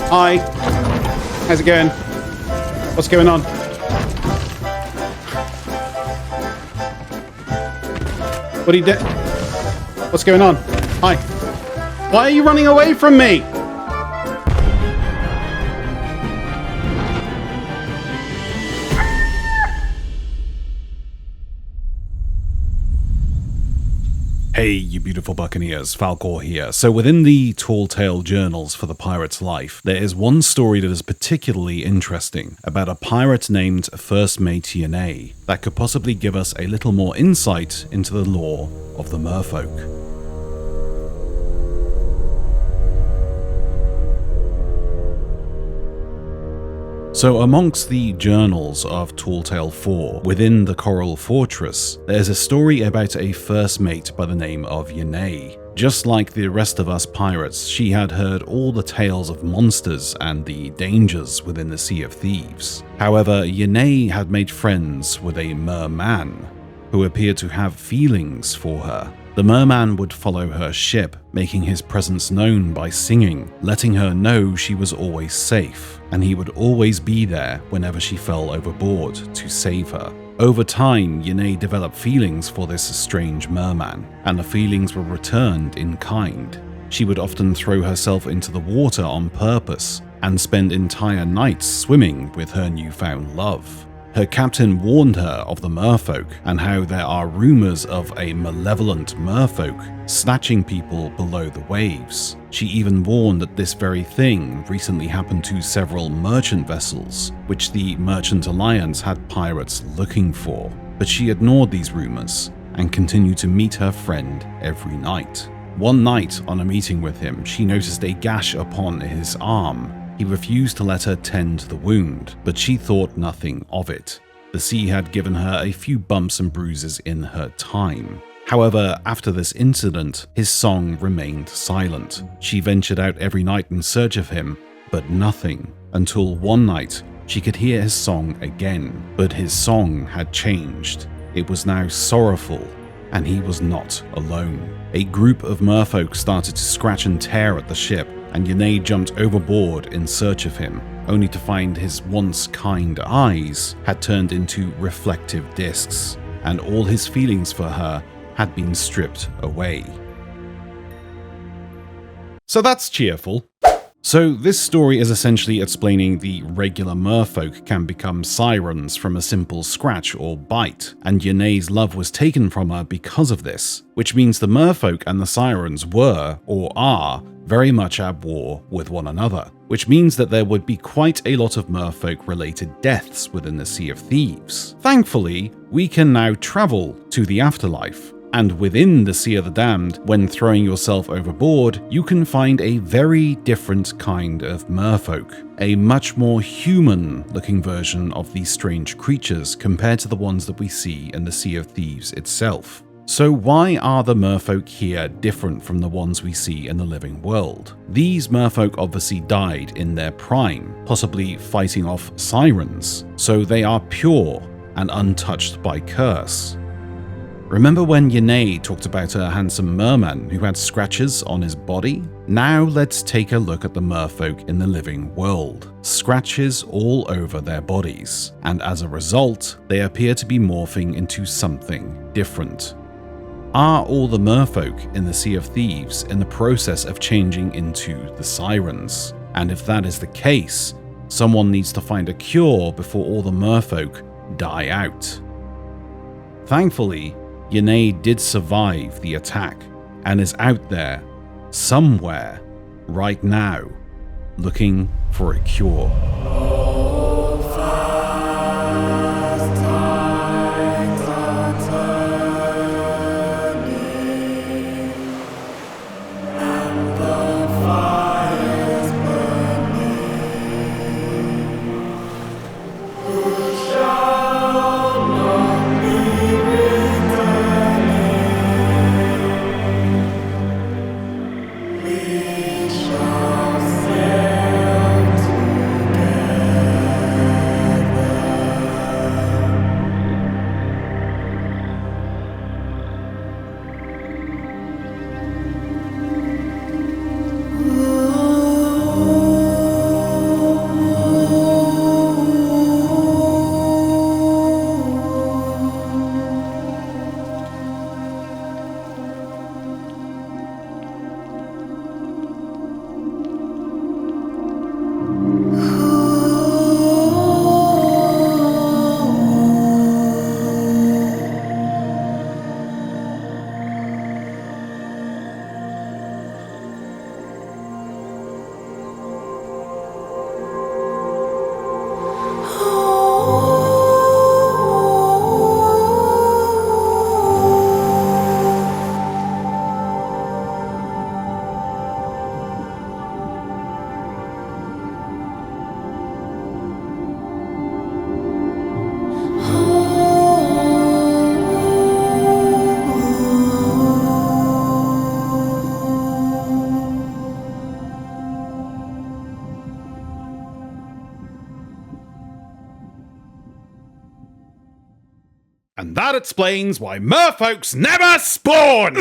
Hi. How's it going? What's going on? What are you doing? What's going on? Hi. Why are you running away from me? Hey, you beautiful buccaneers, Falcore here. So within the Tall Tale Journals for the Pirate's Life, there is one story that is particularly interesting about a pirate named First Mate Yenay that could possibly give us a little more insight into the lore of the Merfolk. So amongst the journals of Tall Tale 4, within the Coral Fortress, there's a story about a first mate by the name of Yenay. Just like the rest of us pirates, she had heard all the tales of monsters and the dangers within the Sea of Thieves. However, Yenay had made friends with a merman, who appeared to have feelings for her. The merman would follow her ship, making his presence known by singing, letting her know she was always safe, and he would always be there whenever she fell overboard to save her. Over time, Yenay developed feelings for this strange merman, and the feelings were returned in kind. She would often throw herself into the water on purpose, and spend entire nights swimming with her newfound love. Her captain warned her of the merfolk and how there are rumors of a malevolent merfolk snatching people below the waves. She even warned that this very thing recently happened to several merchant vessels, which the Merchant Alliance had pirates looking for. But she ignored these rumors and continued to meet her friend every night. One night, on a meeting with him, she noticed a gash upon his arm. He refused to let her tend the wound, but she thought nothing of it. The sea had given her a few bumps and bruises in her time. However, after this incident, his song remained silent. She ventured out every night in search of him, but nothing, until one night she could hear his song again. But his song had changed. It was now sorrowful, and he was not alone. A group of merfolk started to scratch and tear at the ship, and Yenay jumped overboard in search of him, only to find his once kind eyes had turned into reflective discs, and all his feelings for her had been stripped away. So that's cheerful. So this story is essentially explaining the regular merfolk can become sirens from a simple scratch or bite, and Yenay's love was taken from her because of this, which means the merfolk and the sirens were, or are, very much at war with one another, which means that there would be quite a lot of merfolk-related deaths within the Sea of Thieves. Thankfully, we can now travel to the afterlife. And within the Sea of the Damned, when throwing yourself overboard, you can find a very different kind of merfolk, a much more human-looking version of these strange creatures compared to the ones that we see in the Sea of Thieves itself. So why are the merfolk here different from the ones we see in the living world? These merfolk obviously died in their prime, possibly fighting off sirens, so they are pure and untouched by curse. Remember when Yenay talked about her handsome merman who had scratches on his body? Now let's take a look at the merfolk in the living world. Scratches all over their bodies, and as a result, they appear to be morphing into something different. Are all the merfolk in the Sea of Thieves in the process of changing into the sirens? And if that is the case, someone needs to find a cure before all the merfolk die out. Thankfully, Yenay did survive the attack and is out there, somewhere, right now, looking for a cure. And that explains why merfolks never spawn!